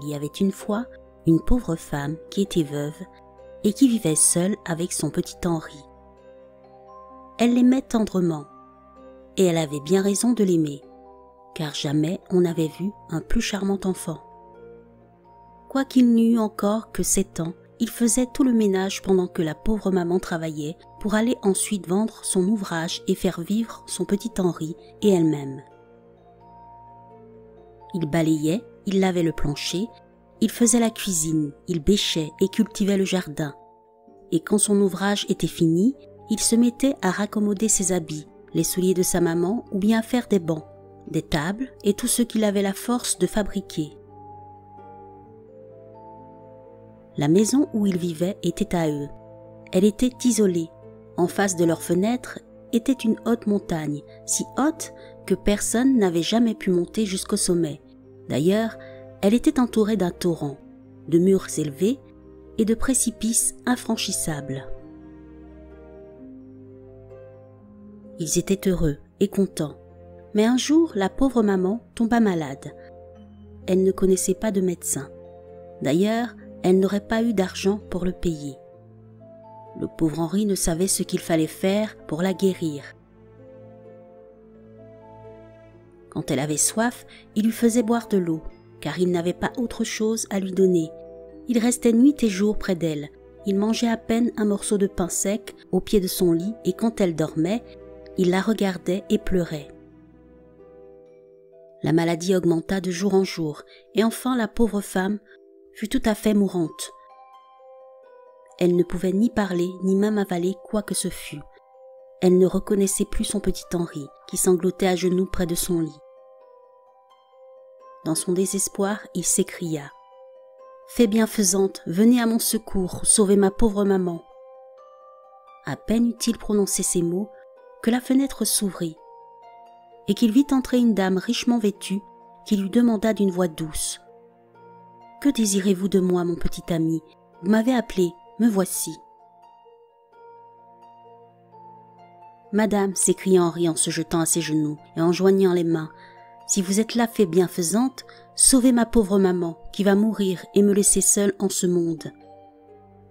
Il y avait une fois une pauvre femme qui était veuve et qui vivait seule avec son petit Henri. Elle l'aimait tendrement, et elle avait bien raison de l'aimer, car jamais on n'avait vu un plus charmant enfant. Quoiqu'il n'eût encore que 7 ans, il faisait tout le ménage pendant que la pauvre maman travaillait pour aller ensuite vendre son ouvrage et faire vivre son petit Henri et elle-même. Il balayait, il lavait le plancher, il faisait la cuisine, il bêchait et cultivait le jardin. Et quand son ouvrage était fini, il se mettait à raccommoder ses habits, les souliers de sa maman ou bien à faire des bancs, des tables et tout ce qu'il avait la force de fabriquer. La maison où ils vivaient était à eux. Elle était isolée. En face de leur fenêtre était une haute montagne, si haute que personne n'avait jamais pu monter jusqu'au sommet. D'ailleurs, elle était entourée d'un torrent, de murs élevés et de précipices infranchissables. Ils étaient heureux et contents, mais un jour la pauvre maman tomba malade. Elle ne connaissait pas de médecin. D'ailleurs, elle n'aurait pas eu d'argent pour le payer. Le pauvre Henri ne savait ce qu'il fallait faire pour la guérir. Quand elle avait soif, il lui faisait boire de l'eau, car il n'avait pas autre chose à lui donner. Il restait nuit et jour près d'elle. Il mangeait à peine un morceau de pain sec au pied de son lit, et quand elle dormait, il la regardait et pleurait. La maladie augmenta de jour en jour, et enfin la pauvre femme fut tout à fait mourante. Elle ne pouvait ni parler, ni même avaler quoi que ce fût. Elle ne reconnaissait plus son petit Henri, qui sanglotait à genoux près de son lit. Dans son désespoir, il s'écria « Fée bienfaisante, venez à mon secours, sauvez ma pauvre maman !» À peine eut-il prononcé ces mots que la fenêtre s'ouvrit et qu'il vit entrer une dame richement vêtue qui lui demanda d'une voix douce « Que désirez-vous de moi, mon petit ami? Vous m'avez appelé, me voici. » « Madame, s'écria Henri en se jetant à ses genoux et en joignant les mains, si vous êtes la fée bienfaisante, sauvez ma pauvre maman qui va mourir et me laisser seule en ce monde. »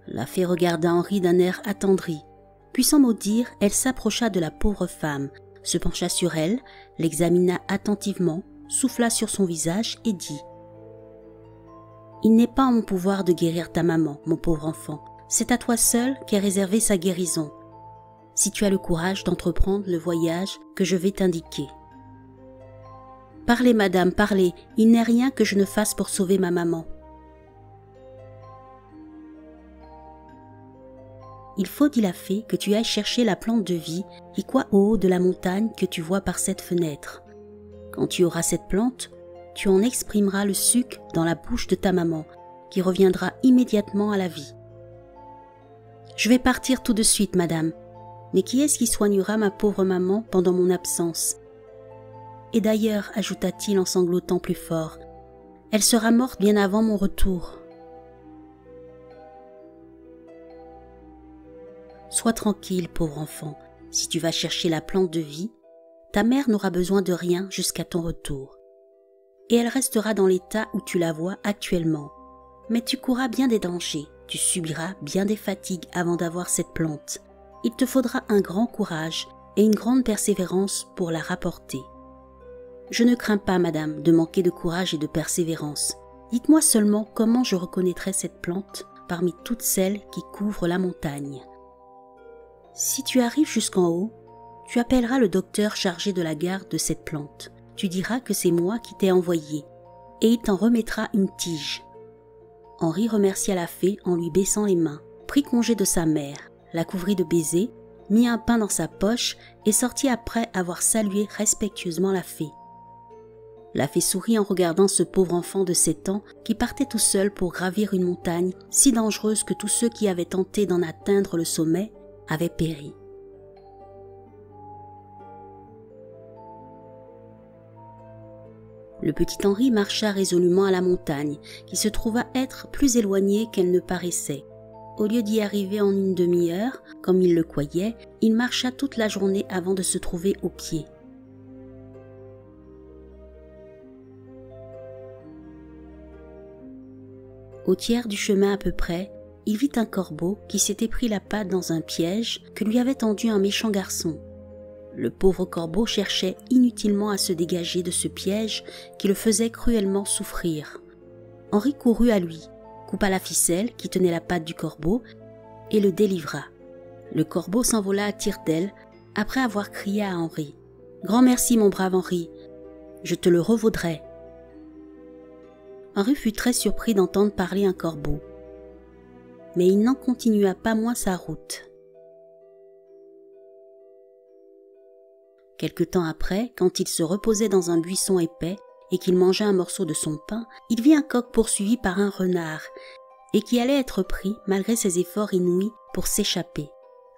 La fée regarda Henri d'un air attendri, puis sans mot dire, elle s'approcha de la pauvre femme, se pencha sur elle, l'examina attentivement, souffla sur son visage et dit « Il n'est pas en mon pouvoir de guérir ta maman, mon pauvre enfant, c'est à toi seul qu'est réservée sa guérison. Si tu as le courage d'entreprendre le voyage que je vais t'indiquer. »« Parlez, madame, parlez, il n'est rien que je ne fasse pour sauver ma maman. »« Il faut, dit la fée, que tu ailles chercher la plante de vie qui coît au haut de la montagne que tu vois par cette fenêtre. Quand tu auras cette plante, tu en exprimeras le suc dans la bouche de ta maman, qui reviendra immédiatement à la vie. »« Je vais partir tout de suite, madame. Mais qui est-ce qui soignera ma pauvre maman pendant mon absence? Et d'ailleurs, ajouta-t-il en sanglotant plus fort, elle sera morte bien avant mon retour. »« Sois tranquille, pauvre enfant, si tu vas chercher la plante de vie, ta mère n'aura besoin de rien jusqu'à ton retour. Et elle restera dans l'état où tu la vois actuellement. Mais tu courras bien des dangers, tu subiras bien des fatigues avant d'avoir cette plante. Il te faudra un grand courage et une grande persévérance pour la rapporter. Je ne crains pas, madame, de manquer de courage et de persévérance. Dites-moi seulement comment je reconnaîtrai cette plante parmi toutes celles qui couvrent la montagne. Si tu arrives jusqu'en haut, tu appelleras le docteur chargé de la garde de cette plante. Tu diras que c'est moi qui t'ai envoyé, et il t'en remettra une tige. » Henri remercia la fée en lui baissant les mains, prit congé de sa mère, la couvrit de baisers, mit un pain dans sa poche et sortit après avoir salué respectueusement la fée. La fée sourit en regardant ce pauvre enfant de 7 ans qui partait tout seul pour gravir une montagne si dangereuse que tous ceux qui avaient tenté d'en atteindre le sommet avaient péri. Le petit Henri marcha résolument à la montagne, qui se trouva être plus éloignée qu'elle ne paraissait. Au lieu d'y arriver en une demi-heure, comme il le croyait, il marcha toute la journée avant de se trouver au pied. Au tiers du chemin à peu près, il vit un corbeau qui s'était pris la patte dans un piège que lui avait tendu un méchant garçon. Le pauvre corbeau cherchait inutilement à se dégager de ce piège qui le faisait cruellement souffrir. Henri courut à lui, coupa la ficelle qui tenait la patte du corbeau et le délivra. Le corbeau s'envola à tire-d'aile après avoir crié à Henri « Grand merci mon brave Henri, je te le revaudrai ». Henri fut très surpris d'entendre parler un corbeau, mais il n'en continua pas moins sa route. Quelque temps après, quand il se reposait dans un buisson épais et qu'il mangeait un morceau de son pain, il vit un coq poursuivi par un renard et qui allait être pris malgré ses efforts inouïs pour s'échapper.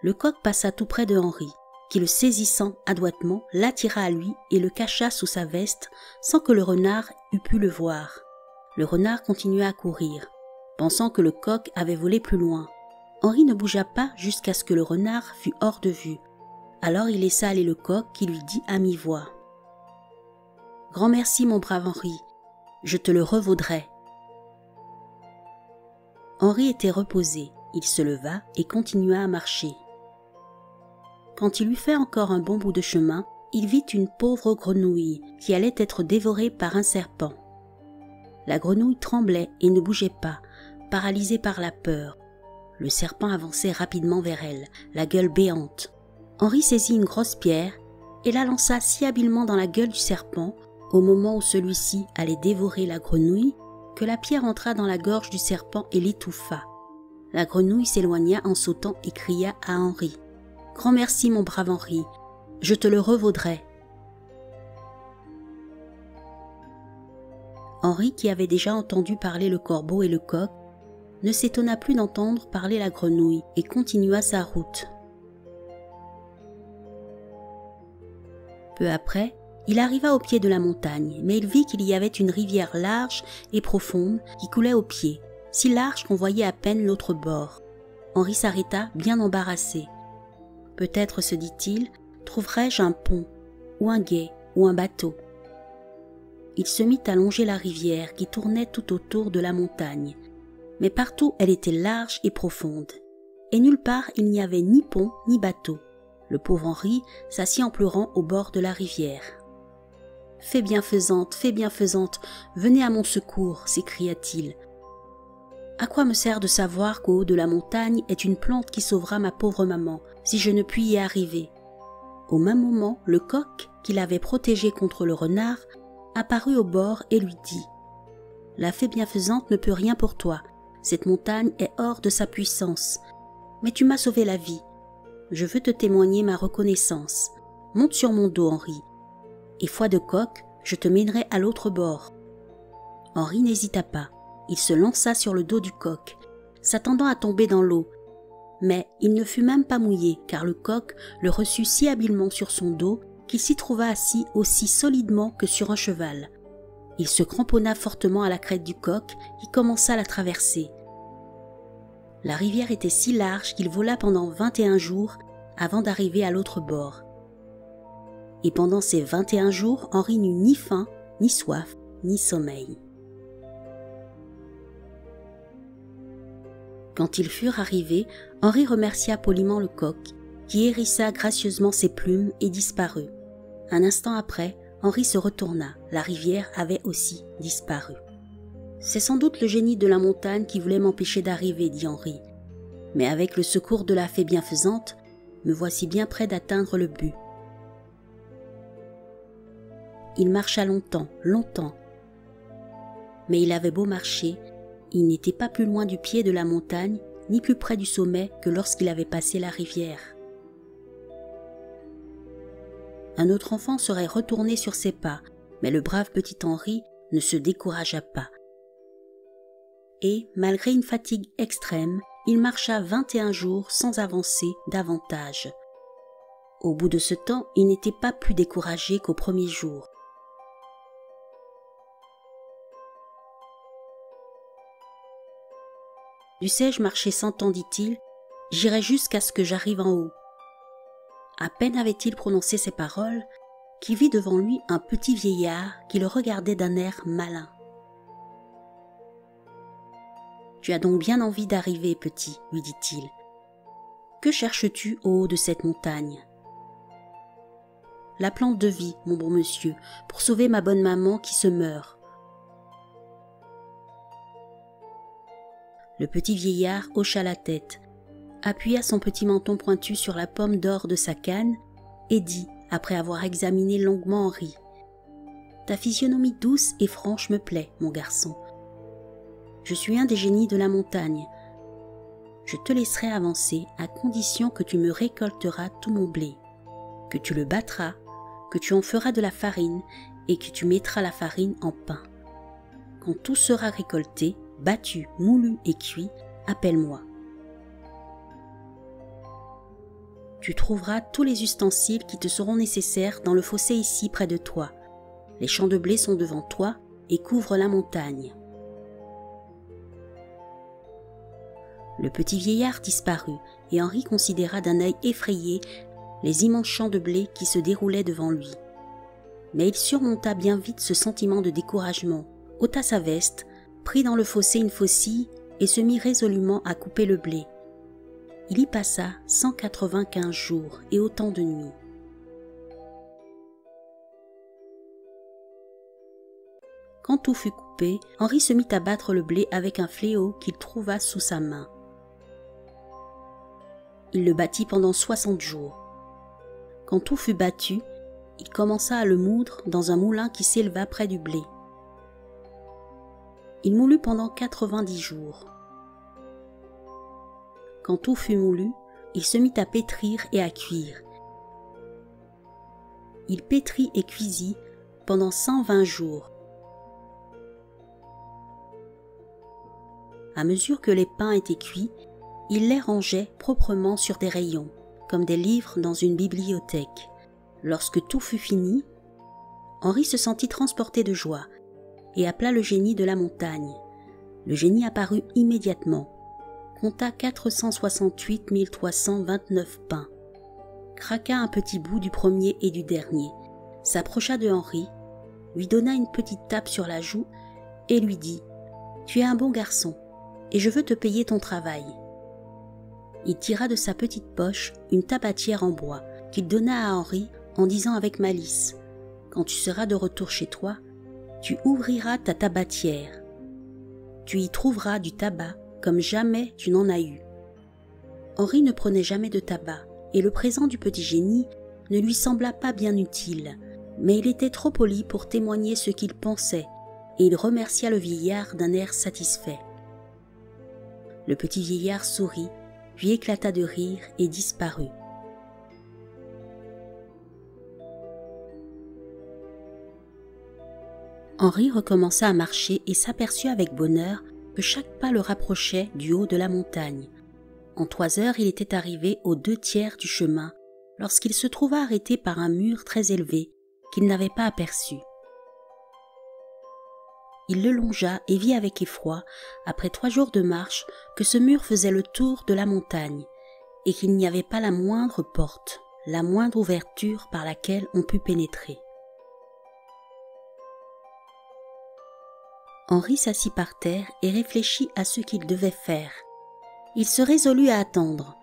Le coq passa tout près de Henri, qui le saisissant adroitement, l'attira à lui et le cacha sous sa veste sans que le renard eût pu le voir. Le renard continua à courir, pensant que le coq avait volé plus loin. Henri ne bougea pas jusqu'à ce que le renard fût hors de vue. Alors il laissa aller le coq qui lui dit à mi-voix « Grand merci mon brave Henri, je te le revaudrai. » Henri était reposé, il se leva et continua à marcher. Quand il eut fait encore un bon bout de chemin, il vit une pauvre grenouille qui allait être dévorée par un serpent. La grenouille tremblait et ne bougeait pas, paralysée par la peur. Le serpent avançait rapidement vers elle, la gueule béante. Henri saisit une grosse pierre et la lança si habilement dans la gueule du serpent, au moment où celui-ci allait dévorer la grenouille, que la pierre entra dans la gorge du serpent et l'étouffa. La grenouille s'éloigna en sautant et cria à Henri « Grand merci mon brave Henri, je te le revaudrai. » Henri, qui avait déjà entendu parler le corbeau et le coq, ne s'étonna plus d'entendre parler la grenouille et continua sa route. Peu après, il arriva au pied de la montagne, mais il vit qu'il y avait une rivière large et profonde qui coulait au pied, si large qu'on voyait à peine l'autre bord. Henri s'arrêta, bien embarrassé. Peut-être, se dit-il, trouverai-je un pont, ou un gué, ou un bateau. Il se mit à longer la rivière qui tournait tout autour de la montagne, mais partout elle était large et profonde, et nulle part il n'y avait ni pont ni bateau. Le pauvre Henri s'assit en pleurant au bord de la rivière. « Fée bienfaisante, venez à mon secours » s'écria-t-il. « À quoi me sert de savoir qu'au haut de la montagne est une plante qui sauvera ma pauvre maman, si je ne puis y arriver ?» Au même moment, le coq, qui l'avait protégé contre le renard, apparut au bord et lui dit « La fée bienfaisante ne peut rien pour toi, cette montagne est hors de sa puissance, mais tu m'as sauvé la vie. Je veux te témoigner ma reconnaissance. Monte sur mon dos, Henri, et foi de coq, je te mènerai à l'autre bord. » Henri n'hésita pas, il se lança sur le dos du coq, s'attendant à tomber dans l'eau, mais il ne fut même pas mouillé car le coq le reçut si habilement sur son dos qu'il s'y trouva assis aussi solidement que sur un cheval. Il se cramponna fortement à la crête du coq et commença la traversée. La rivière était si large qu'il vola pendant 21 jours avant d'arriver à l'autre bord. Et pendant ces 21 jours, Henri n'eut ni faim, ni soif, ni sommeil. Quand ils furent arrivés, Henri remercia poliment le coq, qui hérissa gracieusement ses plumes et disparut. Un instant après, Henri se retourna, la rivière avait aussi disparu. « C'est sans doute le génie de la montagne qui voulait m'empêcher d'arriver, dit Henri. Mais avec le secours de la fée bienfaisante, me voici bien près d'atteindre le but. » Il marcha longtemps, mais il avait beau marcher, il n'était pas plus loin du pied de la montagne, ni plus près du sommet que lorsqu'il avait passé la rivière. Un autre enfant serait retourné sur ses pas, mais le brave petit Henri ne se découragea pas. Et, malgré une fatigue extrême, il marcha 21 jours sans avancer davantage. Au bout de ce temps, il n'était pas plus découragé qu'au premier jour. « Dussé-je marcher 100 ans, dit-il, j'irai jusqu'à ce que j'arrive en haut. » À peine avait-il prononcé ces paroles qu'il vit devant lui un petit vieillard qui le regardait d'un air malin. Tu as donc bien envie d'arriver, petit, lui dit-il. Que cherches-tu au haut de cette montagne? La plante de vie, mon bon monsieur, pour sauver ma bonne maman qui se meurt. Le petit vieillard hocha la tête, appuya son petit menton pointu sur la pomme d'or de sa canne et dit, après avoir examiné longuement Henri, « Ta physionomie douce et franche me plaît, mon garçon. Je suis un des génies de la montagne. Je te laisserai avancer à condition que tu me récolteras tout mon blé, que tu le battras, que tu en feras de la farine et que tu mettras la farine en pain. Quand tout sera récolté, battu, moulu et cuit, appelle-moi. Tu trouveras tous les ustensiles qui te seront nécessaires dans le fossé ici près de toi. Les champs de blé sont devant toi et couvrent la montagne. » Le petit vieillard disparut et Henri considéra d'un œil effrayé les immenses champs de blé qui se déroulaient devant lui. Mais il surmonta bien vite ce sentiment de découragement, ôta sa veste, prit dans le fossé une faucille et se mit résolument à couper le blé. Il y passa 195 jours et autant de nuits. Quand tout fut coupé, Henri se mit à battre le blé avec un fléau qu'il trouva sous sa main. Il le battit pendant 60 jours. Quand tout fut battu, il commença à le moudre dans un moulin qui s'éleva près du blé. Il moulut pendant 90 jours. Quand tout fut moulu, il se mit à pétrir et à cuire. Il pétrit et cuisit pendant 120 jours. À mesure que les pains étaient cuits, il les rangeait proprement sur des rayons, comme des livres dans une bibliothèque. Lorsque tout fut fini, Henri se sentit transporté de joie et appela le génie de la montagne. Le génie apparut immédiatement, compta 468 329 pains, craqua un petit bout du premier et du dernier, s'approcha de Henri, lui donna une petite tape sur la joue et lui dit « Tu es un bon garçon et je veux te payer ton travail. » Il tira de sa petite poche une tabatière en bois qu'il donna à Henri en disant avec malice « Quand tu seras de retour chez toi, tu ouvriras ta tabatière. Tu y trouveras du tabac comme jamais tu n'en as eu. » Henri ne prenait jamais de tabac et le présent du petit génie ne lui sembla pas bien utile, mais il était trop poli pour témoigner ce qu'il pensait et il remercia le vieillard d'un air satisfait. Le petit vieillard sourit, puis éclata de rire et disparut. Henri recommença à marcher et s'aperçut avec bonheur que chaque pas le rapprochait du haut de la montagne. En 3 heures, il était arrivé aux 2/3 du chemin lorsqu'il se trouva arrêté par un mur très élevé qu'il n'avait pas aperçu. Il le longea et vit avec effroi, après 3 jours de marche, que ce mur faisait le tour de la montagne et qu'il n'y avait pas la moindre porte, la moindre ouverture par laquelle on pût pénétrer. Henri s'assit par terre et réfléchit à ce qu'il devait faire. Il se résolut à attendre.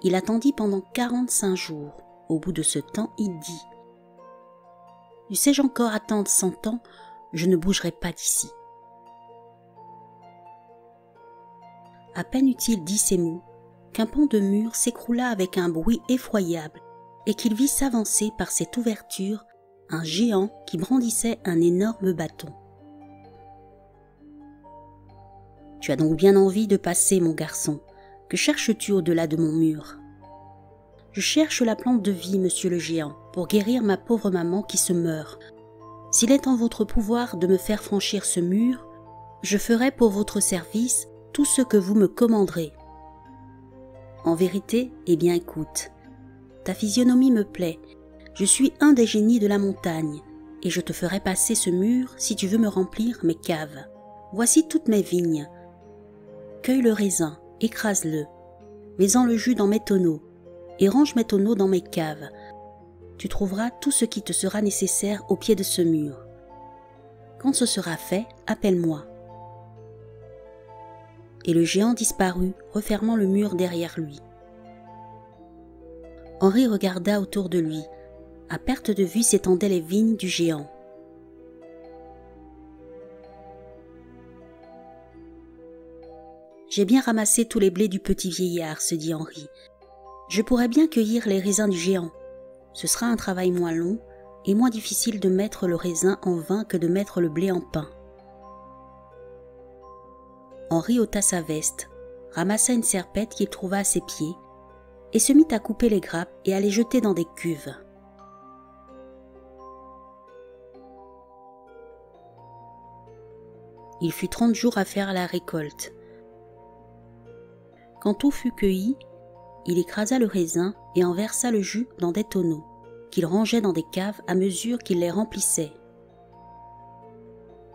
Il attendit pendant 45 jours. Au bout de ce temps, il dit « Dussé-je encore attendre 100 ans, je ne bougerai pas d'ici. » À peine eut-il dit ces mots qu'un pan de mur s'écroula avec un bruit effroyable et qu'il vit s'avancer par cette ouverture un géant qui brandissait un énorme bâton. « Tu as donc bien envie de passer, mon garçon. Que cherches-tu au-delà de mon mur ?»« Je cherche la plante de vie, monsieur le géant, pour guérir ma pauvre maman qui se meurt. S'il est en votre pouvoir de me faire franchir ce mur, je ferai pour votre service tout ce que vous me commanderez. » « En vérité, eh bien écoute, ta physionomie me plaît, je suis un des génies de la montagne, et je te ferai passer ce mur si tu veux me remplir mes caves. Voici toutes mes vignes. Cueille le raisin, écrase-le, mets-en le jus dans mes tonneaux, et range mes tonneaux dans mes caves. Tu trouveras tout ce qui te sera nécessaire au pied de ce mur. Quand ce sera fait, appelle-moi. » et le géant disparut, refermant le mur derrière lui. Henri regarda autour de lui. À perte de vue s'étendaient les vignes du géant. « J'ai bien ramassé tous les blés du petit vieillard, se dit Henri. Je pourrais bien cueillir les raisins du géant. Ce sera un travail moins long et moins difficile de mettre le raisin en vin que de mettre le blé en pain. » Henri ôta sa veste, ramassa une serpette qu'il trouva à ses pieds et se mit à couper les grappes et à les jeter dans des cuves. Il fut 30 jours à faire la récolte. Quand tout fut cueilli, il écrasa le raisin et en versa le jus dans des tonneaux, qu'il rangeait dans des caves à mesure qu'il les remplissait.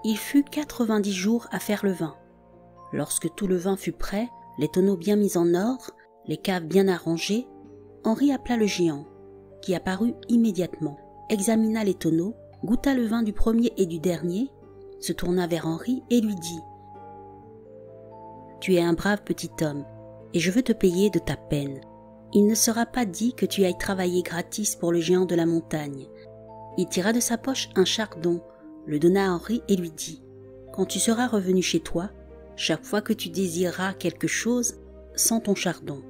Il fut 90 jours à faire le vin. Lorsque tout le vin fut prêt, les tonneaux bien mis en ordre, les caves bien arrangées, Henri appela le géant, qui apparut immédiatement, examina les tonneaux, goûta le vin du premier et du dernier, se tourna vers Henri et lui dit « Tu es un brave petit homme, et je veux te payer de ta peine. Il ne sera pas dit que tu ailles travailler gratis pour le géant de la montagne. » Il tira de sa poche un chardon, le donna à Henri et lui dit « Quand tu seras revenu chez toi, chaque fois que tu désireras quelque chose, sens ton chardon. »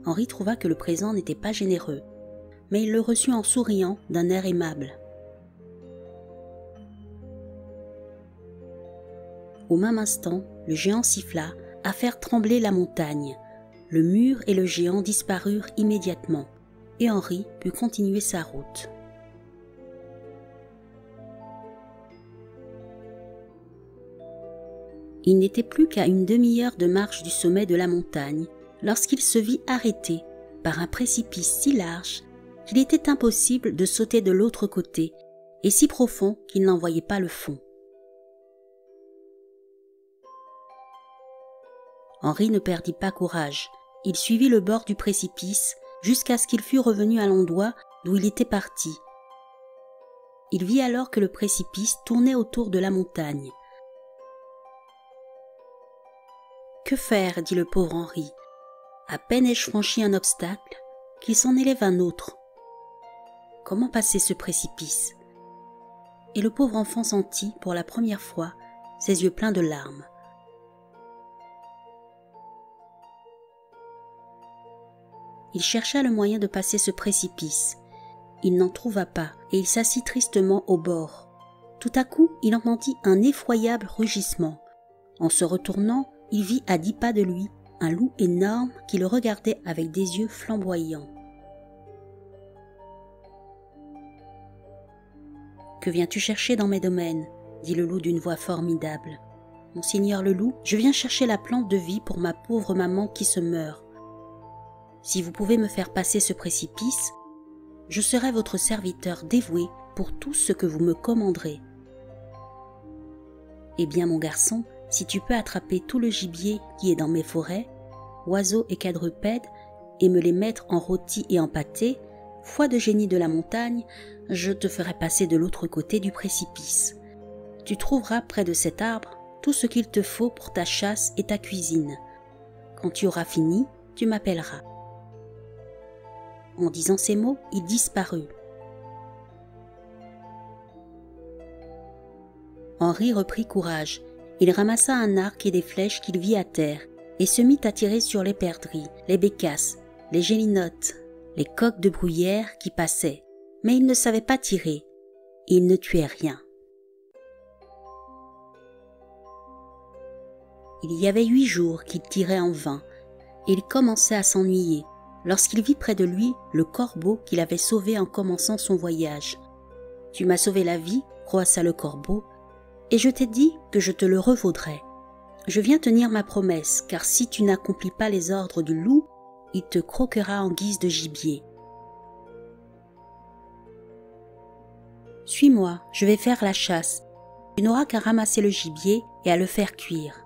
Henri trouva que le présent n'était pas généreux, mais il le reçut en souriant d'un air aimable. Au même instant, le géant siffla, à faire trembler la montagne. Le mur et le géant disparurent immédiatement, et Henri put continuer sa route. Il n'était plus qu'à une demi-heure de marche du sommet de la montagne, lorsqu'il se vit arrêté par un précipice si large qu'il était impossible de sauter de l'autre côté, et si profond qu'il n'en voyait pas le fond. Henri ne perdit pas courage. Il suivit le bord du précipice jusqu'à ce qu'il fût revenu à l'endroit d'où il était parti. Il vit alors que le précipice tournait autour de la montagne. « Que faire ?» dit le pauvre Henri. À peine ai-je franchi un obstacle qu'il s'en élève un autre. Comment passer ce précipice ? Et le pauvre enfant sentit, pour la première fois, ses yeux pleins de larmes. Il chercha le moyen de passer ce précipice. Il n'en trouva pas et il s'assit tristement au bord. Tout à coup, il entendit un effroyable rugissement. En se retournant, il vit à 10 pas de lui un loup énorme qui le regardait avec des yeux flamboyants. « Que viens-tu chercher dans mes domaines ?» dit le loup d'une voix formidable. « Monseigneur le loup, je viens chercher la plante de vie pour ma pauvre maman qui se meurt. Si vous pouvez me faire passer ce précipice, je serai votre serviteur dévoué pour tout ce que vous me commanderez. » « Eh bien mon garçon, si tu peux attraper tout le gibier qui est dans mes forêts, oiseaux et quadrupèdes, et me les mettre en rôti et en pâté, foi de génie de la montagne, je te ferai passer de l'autre côté du précipice. Tu trouveras près de cet arbre tout ce qu'il te faut pour ta chasse et ta cuisine. Quand tu auras fini, tu m'appelleras. » En disant ces mots, il disparut. Henri reprit courage. Il ramassa un arc et des flèches qu'il vit à terre et se mit à tirer sur les perdrix, les bécasses, les gélinottes, les coqs de bruyère qui passaient. Mais il ne savait pas tirer et il ne tuait rien. Il y avait 8 jours qu'il tirait en vain et il commençait à s'ennuyer lorsqu'il vit près de lui le corbeau qu'il avait sauvé en commençant son voyage. « Tu m'as sauvé la vie, croissa le corbeau, et je t'ai dit que je te le revaudrais. Je viens tenir ma promesse, car si tu n'accomplis pas les ordres du loup, il te croquera en guise de gibier. Suis-moi, je vais faire la chasse. Tu n'auras qu'à ramasser le gibier et à le faire cuire. »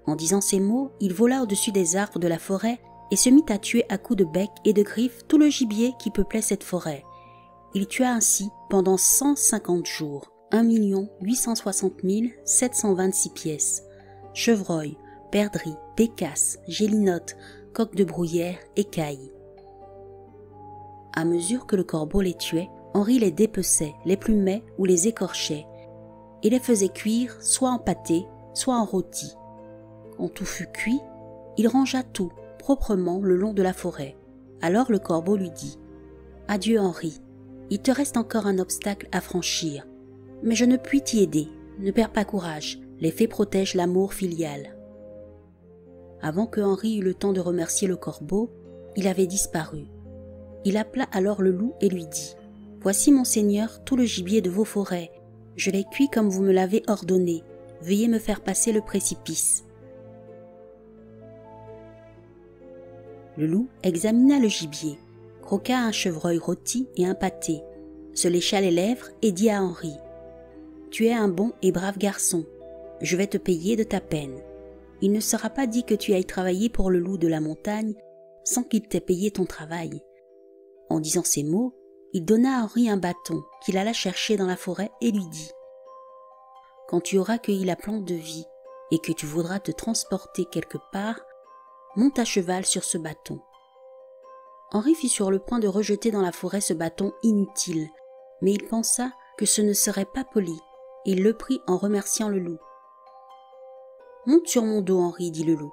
En disant ces mots, il vola au-dessus des arbres de la forêt et se mit à tuer à coups de bec et de griffes tout le gibier qui peuplait cette forêt. Il tua ainsi pendant 150 jours. 1 860 726 pièces, chevreuil, perdrix, bécasse, gélinotte, coque de bruyère, écailles. À mesure que le corbeau les tuait, Henri les dépeçait, les plumait ou les écorchait, et les faisait cuire soit en pâté, soit en rôti. Quand tout fut cuit, il rangea tout proprement le long de la forêt. Alors le corbeau lui dit « Adieu Henri, il te reste encore un obstacle à franchir, mais je ne puis t'y aider, ne perds pas courage, les fées protègent l'amour filial. » Avant que Henri eût le temps de remercier le corbeau, il avait disparu. Il appela alors le loup et lui dit « Voici monseigneur tout le gibier de vos forêts, je l'ai cuit comme vous me l'avez ordonné, veuillez me faire passer le précipice. » Le loup examina le gibier, croqua un chevreuil rôti et un pâté, se lécha les lèvres et dit à Henri « Tu es un bon et brave garçon, je vais te payer de ta peine. Il ne sera pas dit que tu ailles travailler pour le loup de la montagne sans qu'il t'ait payé ton travail. » En disant ces mots, il donna à Henri un bâton qu'il alla chercher dans la forêt et lui dit « Quand tu auras cueilli la plante de vie et que tu voudras te transporter quelque part, monte à cheval sur ce bâton. » Henri fut sur le point de rejeter dans la forêt ce bâton inutile, mais il pensa que ce ne serait pas poli, et il le prit en remerciant le loup. « Monte sur mon dos, Henri, dit le loup. »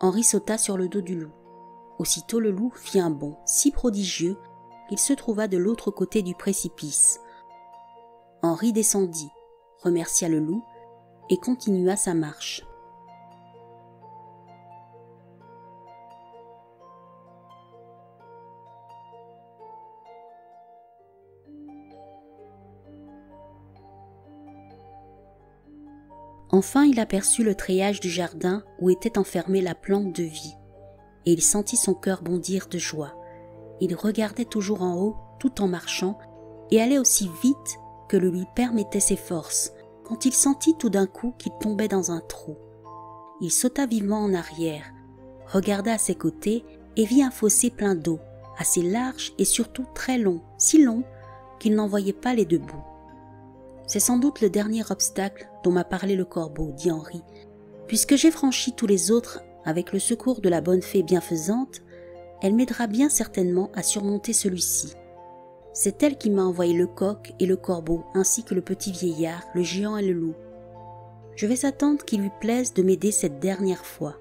Henri sauta sur le dos du loup. Aussitôt le loup fit un bond si prodigieux qu'il se trouva de l'autre côté du précipice. Henri descendit, remercia le loup et continua sa marche. Enfin il aperçut le treillage du jardin où était enfermée la plante de vie, et il sentit son cœur bondir de joie. Il regardait toujours en haut tout en marchant, et allait aussi vite que le lui permettaient ses forces, quand il sentit tout d'un coup qu'il tombait dans un trou. Il sauta vivement en arrière, regarda à ses côtés et vit un fossé plein d'eau, assez large et surtout très long, si long qu'il n'en voyait pas les deux bouts. « C'est sans doute le dernier obstacle dont m'a parlé le corbeau, dit Henri. Puisque j'ai franchi tous les autres avec le secours de la bonne fée bienfaisante, elle m'aidera bien certainement à surmonter celui-ci. C'est elle qui m'a envoyé le coq et le corbeau, ainsi que le petit vieillard, le géant et le loup. Je vais attendre qu'il lui plaise de m'aider cette dernière fois. »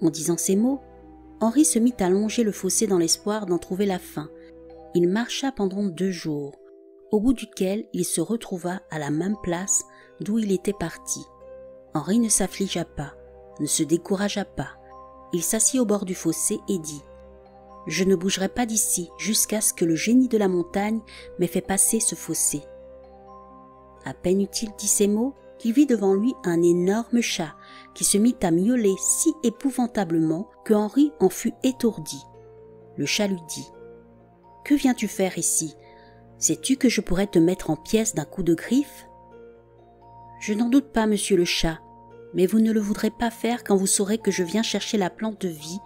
En disant ces mots, Henri se mit à longer le fossé dans l'espoir d'en trouver la fin. Il marcha pendant 2 jours, au bout duquel il se retrouva à la même place d'où il était parti. Henri ne s'affligea pas, ne se découragea pas. Il s'assit au bord du fossé et dit « Je ne bougerai pas d'ici jusqu'à ce que le génie de la montagne m'ait fait passer ce fossé. » À peine eut-il dit ces mots qu'il vit devant lui un énorme chat qui se mit à miauler si épouvantablement que Henri en fut étourdi. Le chat lui dit « Que viens-tu faire ici? Sais-tu que je pourrais te mettre en pièces d'un coup de griffe? »« Je n'en doute pas, monsieur le chat, mais vous ne le voudrez pas faire quand vous saurez que je viens chercher la plante de vie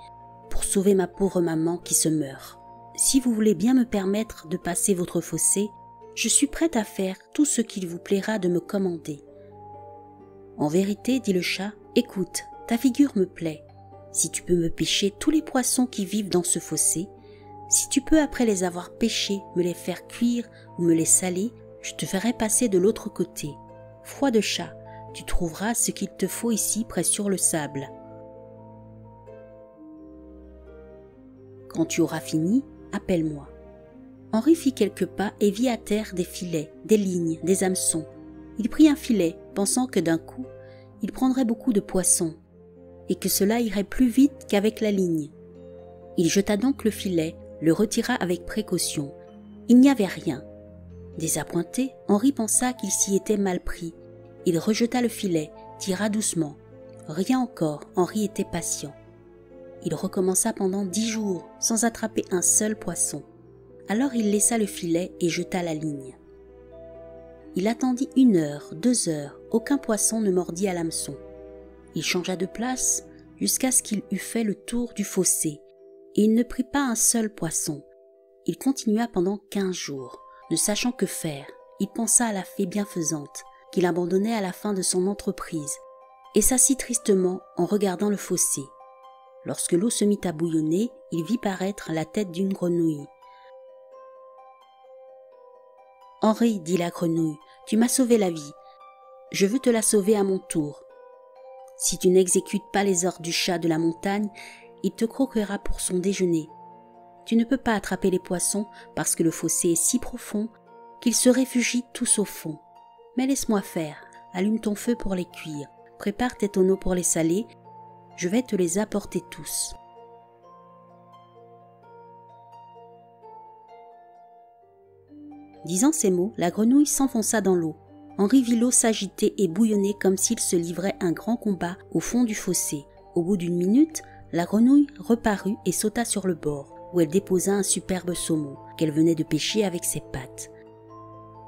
pour sauver ma pauvre maman qui se meurt. Si vous voulez bien me permettre de passer votre fossé, je suis prête à faire tout ce qu'il vous plaira de me commander. » « En vérité, dit le chat, écoute, ta figure me plaît. Si tu peux me pêcher tous les poissons qui vivent dans ce fossé, si tu peux après les avoir pêchés me les faire cuire ou me les saler, je te ferai passer de l'autre côté. Foi de chat, tu trouveras ce qu'il te faut ici près sur le sable. Quand tu auras fini, appelle-moi. » Henri fit quelques pas et vit à terre des filets, des lignes, des hameçons. Il prit un filet, pensant que d'un coup, il prendrait beaucoup de poissons, et que cela irait plus vite qu'avec la ligne. Il jeta donc le filet, le retira avec précaution. Il n'y avait rien. Désappointé, Henri pensa qu'il s'y était mal pris. Il rejeta le filet, tira doucement. Rien encore, Henri était patient. Il recommença pendant 10 jours, sans attraper un seul poisson. Alors il laissa le filet et jeta la ligne. Il attendit 1 heure, 2 heures, aucun poisson ne mordit à l'hameçon. Il changea de place, jusqu'à ce qu'il eût fait le tour du fossé, et il ne prit pas un seul poisson. Il continua pendant 15 jours, ne sachant que faire. Il pensa à la fée bienfaisante, qu'il abandonnait à la fin de son entreprise, et s'assit tristement en regardant le fossé. Lorsque l'eau se mit à bouillonner, il vit paraître la tête d'une grenouille. « Henri, dit la grenouille, tu m'as sauvé la vie. Je veux te la sauver à mon tour. Si tu n'exécutes pas les ordres du chat de la montagne, il te croquera pour son déjeuner. Tu ne peux pas attraper les poissons parce que le fossé est si profond qu'ils se réfugient tous au fond. Mais laisse-moi faire, allume ton feu pour les cuire, prépare tes tonneaux pour les saler, je vais te les apporter tous. » Disant ces mots, la grenouille s'enfonça dans l'eau. Henri vit l'eau s'agiter et bouillonner comme s'il se livrait un grand combat au fond du fossé. Au bout d'une minute, la grenouille reparut et sauta sur le bord, où elle déposa un superbe saumon qu'elle venait de pêcher avec ses pattes.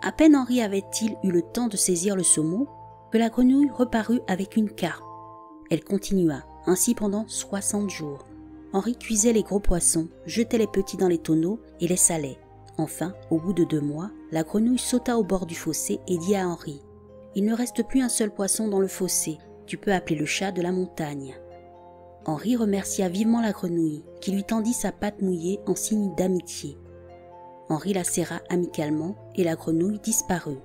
À peine Henri avait-il eu le temps de saisir le saumon que la grenouille reparut avec une carpe. Elle continua, ainsi pendant 60 jours. Henri cuisait les gros poissons, jetait les petits dans les tonneaux et les salait. Enfin, au bout de 2 mois, la grenouille sauta au bord du fossé et dit à Henri : « Il ne reste plus un seul poisson dans le fossé, tu peux appeler le chat de la montagne. » Henri remercia vivement la grenouille, qui lui tendit sa patte mouillée en signe d'amitié. Henri la serra amicalement et la grenouille disparut.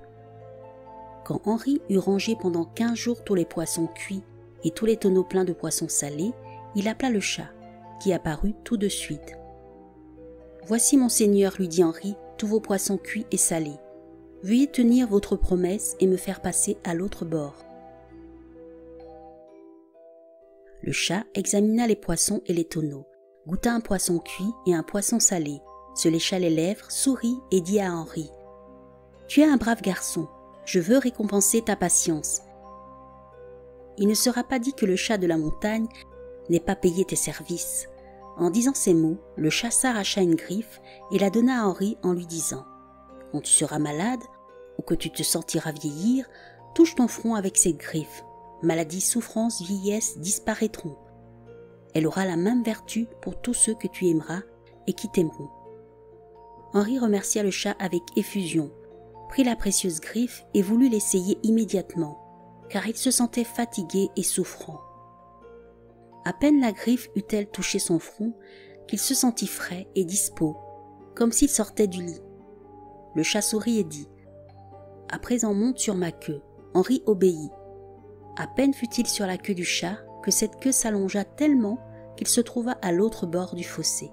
Quand Henri eut rangé pendant 15 jours tous les poissons cuits et tous les tonneaux pleins de poissons salés, il appela le chat, qui apparut tout de suite. « Voici, monseigneur, lui dit Henri, tous vos poissons cuits et salés. Veuillez tenir votre promesse et me faire passer à l'autre bord. » Le chat examina les poissons et les tonneaux, goûta un poisson cuit et un poisson salé, se lécha les lèvres, sourit et dit à Henri : « Tu es un brave garçon, je veux récompenser ta patience. Il ne sera pas dit que le chat de la montagne n'ait pas payé tes services. » En disant ces mots, le chat s'arracha une griffe et la donna à Henri en lui disant : « Quand tu seras malade ou que tu te sentiras vieillir, touche ton front avec cette griffe. Maladie, souffrance, vieillesse disparaîtront. Elle aura la même vertu pour tous ceux que tu aimeras et qui t'aimeront. » Henri remercia le chat avec effusion, prit la précieuse griffe et voulut l'essayer immédiatement, car il se sentait fatigué et souffrant. À peine la griffe eut-elle touché son front qu'il se sentit frais et dispos, comme s'il sortait du lit. Le chat sourit et dit : « À présent monte sur ma queue. » Henri obéit. À peine fut-il sur la queue du chat que cette queue s'allongea tellement qu'il se trouva à l'autre bord du fossé.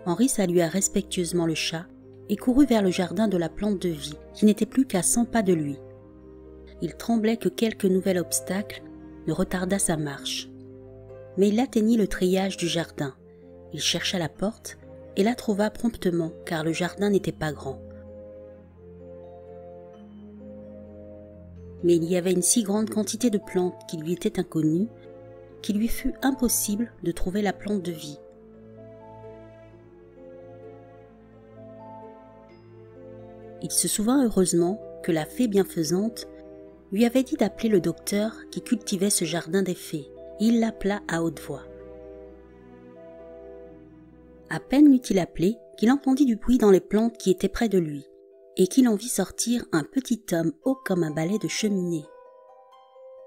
Henri salua respectueusement le chat et courut vers le jardin de la plante de vie, qui n'était plus qu'à 100 pas de lui. Il tremblait que quelque nouvel obstacle ne retardât sa marche. Mais il atteignit le treillage du jardin. Il chercha la porte et la trouva promptement, car le jardin n'était pas grand. Mais il y avait une si grande quantité de plantes qui lui étaient inconnues qu'il lui fut impossible de trouver la plante de vie. Il se souvint heureusement que la fée bienfaisante lui avait dit d'appeler le docteur qui cultivait ce jardin des fées, et il l'appela à haute voix. À peine l'eut-il appelé qu'il entendit du bruit dans les plantes qui étaient près de lui, et qu'il en vit sortir un petit homme haut comme un balai de cheminée.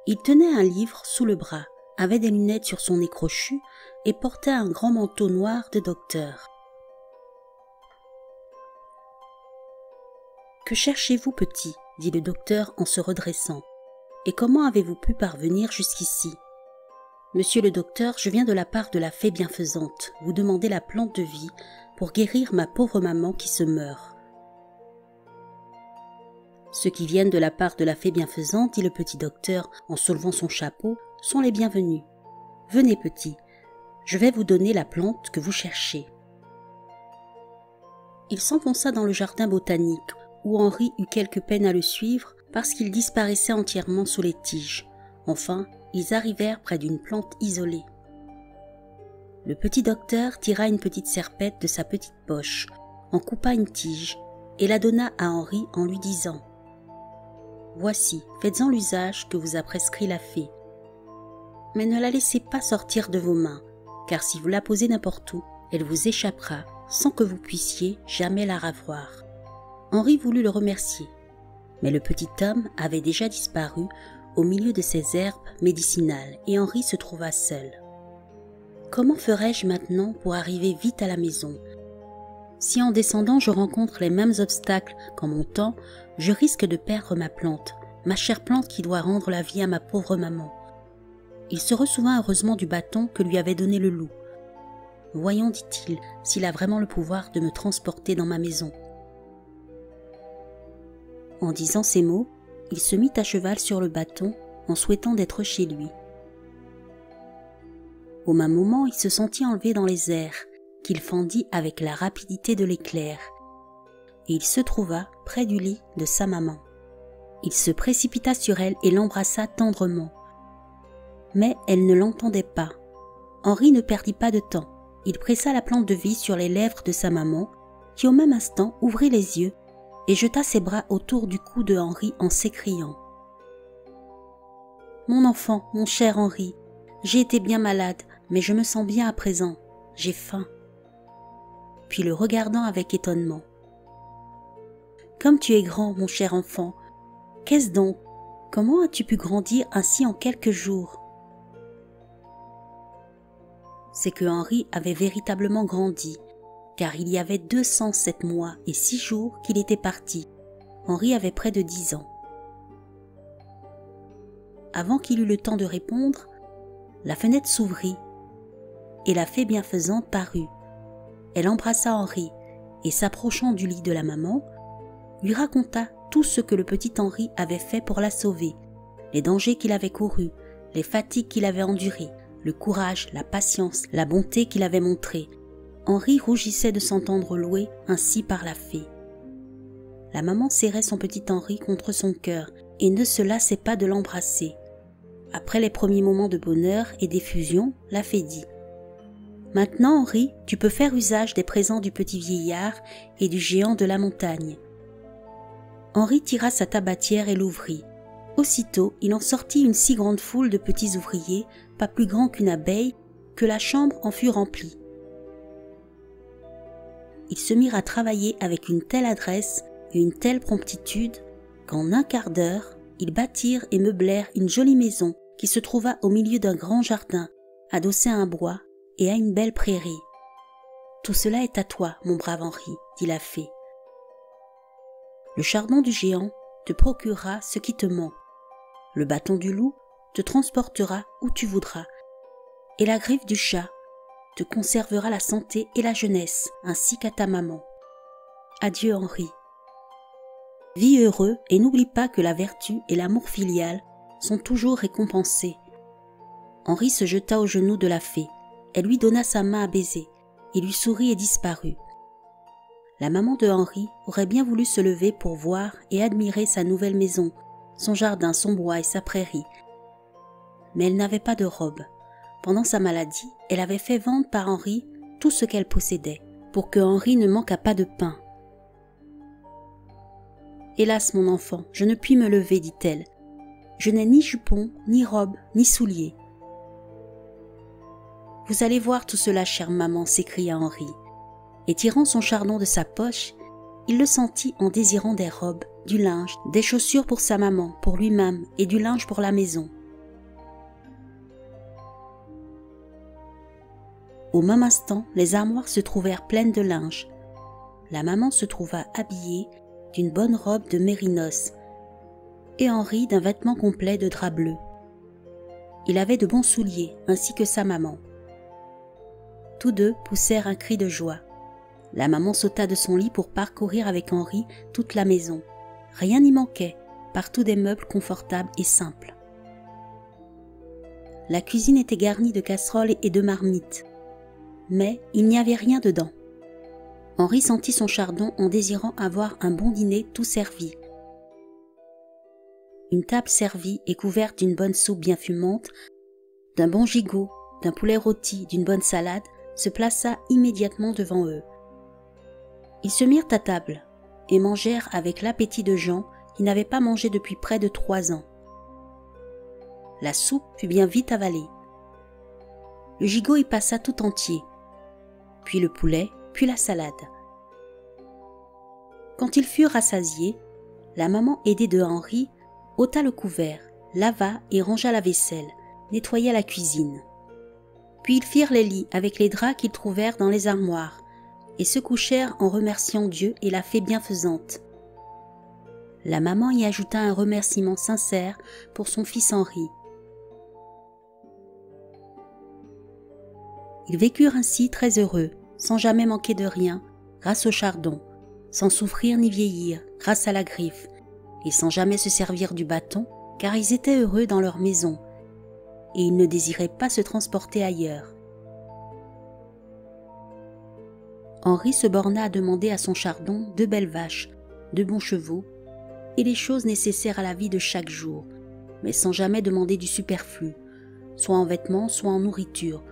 Il tenait un livre sous le bras, avait des lunettes sur son nez crochu et portait un grand manteau noir de docteur. « Que cherchez-vous, petit ?» dit le docteur en se redressant. « Et comment avez-vous pu parvenir jusqu'ici ?»« Monsieur le docteur, je viens de la part de la fée bienfaisante, vous demander la plante de vie pour guérir ma pauvre maman qui se meurt. » « Ceux qui viennent de la part de la fée bienfaisante, dit le petit docteur en soulevant son chapeau, sont les bienvenus. Venez, petit, je vais vous donner la plante que vous cherchez. » Il s'enfonça dans le jardin botanique, où Henri eut quelque peine à le suivre parce qu'il disparaissait entièrement sous les tiges. Enfin, ils arrivèrent près d'une plante isolée. Le petit docteur tira une petite serpette de sa petite poche, en coupa une tige et la donna à Henri en lui disant : Voici, faites-en l'usage que vous a prescrit la fée. Mais ne la laissez pas sortir de vos mains, car si vous la posez n'importe où, elle vous échappera sans que vous puissiez jamais la ravoir. » Henri voulut le remercier, mais le petit homme avait déjà disparu au milieu de ces herbes médicinales et Henri se trouva seul. Comment ferais-je maintenant pour arriver vite à la maison? Si en descendant je rencontre les mêmes obstacles qu'en montant, je risque de perdre ma plante, ma chère plante qui doit rendre la vie à ma pauvre maman. Il se ressouvint heureusement du bâton que lui avait donné le loup. Voyons, dit-il, s'il a vraiment le pouvoir de me transporter dans ma maison. En disant ces mots, il se mit à cheval sur le bâton en souhaitant d'être chez lui. Au même moment, il se sentit enlevé dans les airs, qu'il fendit avec la rapidité de l'éclair, et il se trouva près du lit de sa maman. Il se précipita sur elle et l'embrassa tendrement. Mais elle ne l'entendait pas. Henri ne perdit pas de temps. Il pressa la plante de vie sur les lèvres de sa maman, qui au même instant ouvrit les yeux et jeta ses bras autour du cou de Henri en s'écriant « Mon enfant, mon cher Henri, j'ai été bien malade, mais je me sens bien à présent, j'ai faim. » Puis le regardant avec étonnement. « Comme tu es grand, mon cher enfant, qu'est-ce donc? Comment as-tu pu grandir ainsi en quelques jours ?» C'est que Henri avait véritablement grandi, car il y avait 207 mois et 6 jours qu'il était parti. Henri avait près de 10 ans. Avant qu'il eût le temps de répondre, la fenêtre s'ouvrit et la fée bienfaisante parut. Elle embrassa Henri et, s'approchant du lit de la maman, lui raconta tout ce que le petit Henri avait fait pour la sauver, les dangers qu'il avait courus, les fatigues qu'il avait endurées, le courage, la patience, la bonté qu'il avait montrée. Henri rougissait de s'entendre louer ainsi par la fée. La maman serrait son petit Henri contre son cœur et ne se lassait pas de l'embrasser. Après les premiers moments de bonheur et d'effusion, la fée dit « Maintenant, Henri, tu peux faire usage des présents du petit vieillard et du géant de la montagne. » Henri tira sa tabatière et l'ouvrit. Aussitôt, il en sortit une si grande foule de petits ouvriers, pas plus grands qu'une abeille, que la chambre en fut remplie. Ils se mirent à travailler avec une telle adresse et une telle promptitude qu'en un quart d'heure, ils bâtirent et meublèrent une jolie maison qui se trouva au milieu d'un grand jardin, adossé à un bois et à une belle prairie. « Tout cela est à toi, mon brave Henri, » dit la fée. « Le chardon du géant te procurera ce qui te manque. Le bâton du loup te transportera où tu voudras, et la griffe du chat te conservera la santé et la jeunesse, ainsi qu'à ta maman. Adieu Henri. Vis heureux et n'oublie pas que la vertu et l'amour filial sont toujours récompensés. » Henri se jeta aux genoux de la fée. Elle lui donna sa main à baiser. Il lui sourit et disparut. La maman de Henri aurait bien voulu se lever pour voir et admirer sa nouvelle maison, son jardin, son bois et sa prairie. Mais elle n'avait pas de robe. Pendant sa maladie, elle avait fait vendre par Henri tout ce qu'elle possédait, pour que Henri ne manquât pas de pain. « Hélas, mon enfant, je ne puis me lever, dit-elle. Je n'ai ni jupon, ni robe, ni souliers. »« Vous allez voir tout cela, chère maman, s'écria Henri. Et tirant son chardon de sa poche, il le sentit en désirant des robes, du linge, des chaussures pour sa maman, pour lui-même et du linge pour la maison. Au même instant, les armoires se trouvèrent pleines de linge. La maman se trouva habillée d'une bonne robe de mérinos et Henri d'un vêtement complet de drap bleu. Il avait de bons souliers, ainsi que sa maman. Tous deux poussèrent un cri de joie. La maman sauta de son lit pour parcourir avec Henri toute la maison. Rien n'y manquait, partout des meubles confortables et simples. La cuisine était garnie de casseroles et de marmites, mais il n'y avait rien dedans. Henri sentit son chardon en désirant avoir un bon dîner tout servi. Une table servie et couverte d'une bonne soupe bien fumante, d'un bon gigot, d'un poulet rôti, d'une bonne salade, se plaça immédiatement devant eux. Ils se mirent à table et mangèrent avec l'appétit de gens Il n'avait pas mangé depuis près de 3 ans. La soupe fut bien vite avalée. Le gigot y passa tout entier, puis le poulet, puis la salade. Quand ils furent rassasiés, la maman aidée de Henri ôta le couvert, lava et rangea la vaisselle, nettoya la cuisine. Puis ils firent les lits avec les draps qu'ils trouvèrent dans les armoires et se couchèrent en remerciant Dieu et la fée bienfaisante. La maman y ajouta un remerciement sincère pour son fils Henri. Ils vécurent ainsi très heureux, sans jamais manquer de rien, grâce au chardon, sans souffrir ni vieillir, grâce à la griffe, et sans jamais se servir du bâton, car ils étaient heureux dans leur maison, et ils ne désiraient pas se transporter ailleurs. Henri se borna à demander à son chardon 2 belles vaches, 2 bons chevaux, et les choses nécessaires à la vie de chaque jour, mais sans jamais demander du superflu, soit en vêtements, soit en nourriture.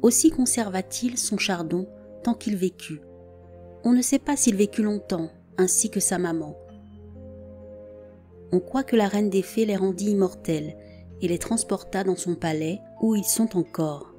Aussi conserva-t-il son chardon tant qu'il vécut. On ne sait pas s'il vécut longtemps, ainsi que sa maman. On croit que la reine des fées les rendit immortels et les transporta dans son palais où ils sont encore.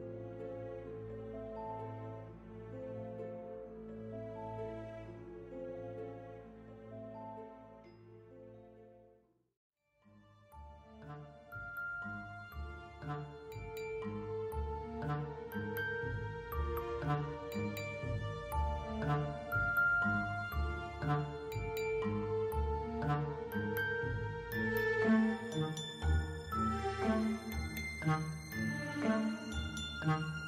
Thank you.